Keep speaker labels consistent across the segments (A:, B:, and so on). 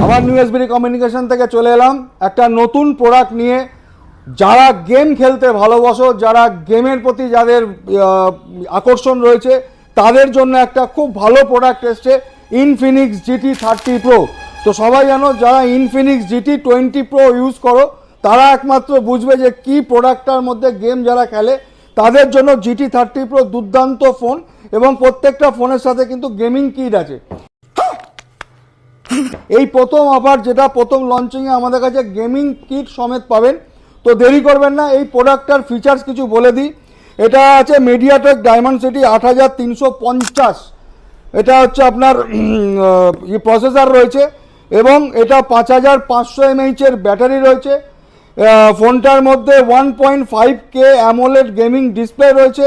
A: আবার new SBD communication থেকে চলে এলাম একটা নতুন প্রোডাক্ট নিয়ে। যারা গেম খেলতে ভালোবাসো, যারা গেমের প্রতি যাদের আকর্ষণ রয়েছে, তাদের জন্য একটা খুব ভালো প্রোডাক্ট এসছে, ইনফিনিক্স GT30 Pro। তো সবাই জানো, যারা ইনফিনিক্স GT20 Pro ইউজ করো তারা একমাত্র বুঝবে যে কি প্রোডাক্টটার মধ্যে গেম যারা খেলে তাদের জন্য GT30 Pro দুর্দান্ত ফোন, এবং প্রত্যেকটা ফোনের সাথে কিন্তু গেমিং কিট আছে। এই প্রথম অফার, যেটা প্রথম লঞ্চিংয়ে আমাদের কাছে গেমিং কিট সমেত পাবেন। তো দেরি করবেন না, এই প্রোডাক্টটার ফিচার্স কিছু বলে দিই। এটা আছে মিডিয়াটেক ডায়মন্ডসিটি 8350, এটা হচ্ছে আপনার প্রসেসর রয়েছে, এবং এটা 5500 mAh এর ব্যাটারি রয়েছে। ফোনটার মধ্যে 1.5K অ্যামোলেড গেমিং ডিসপ্লে রয়েছে।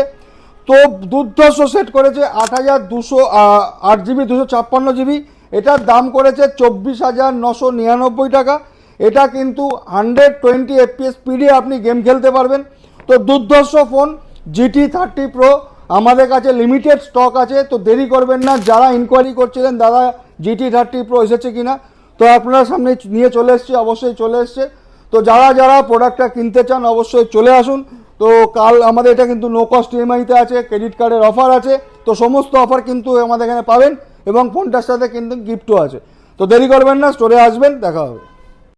A: তো দুর্ধর্ষ সেট করেছে 8GB 256GB। এটার দাম করেছে 24,999 টাকা। এটা কিন্তু 120 FPS স্পিডে আপনি গেম খেলতে পারবেন। তো দুর্ধর্ষ ফোন GT30 Pro আমাদের কাছে লিমিটেড স্টক আছে। তো দেরি করবেন না, যারা ইনকোয়ারি করছিলেন দাদা GT30 Pro এসেছে কিনা, তো আপনার সামনে নিয়ে চলে এসছে, অবশ্যই চলে এসছে। তো যারা যারা প্রোডাক্টটা কিনতে চান অবশ্যই চলে আসুন। তো কাল আমাদের এটা কিন্তু নো কস্ট EMI-তে আছে, ক্রেডিট কার্ডের অফার আছে। তো সমস্ত অফার কিন্তু আমাদের এখানে পাবেন, এবং ফোনটার সাথে কিন্তু গিফটও আছে। তো দেরি করবেন না, স্টোরে আসবেন, দেখা হবে।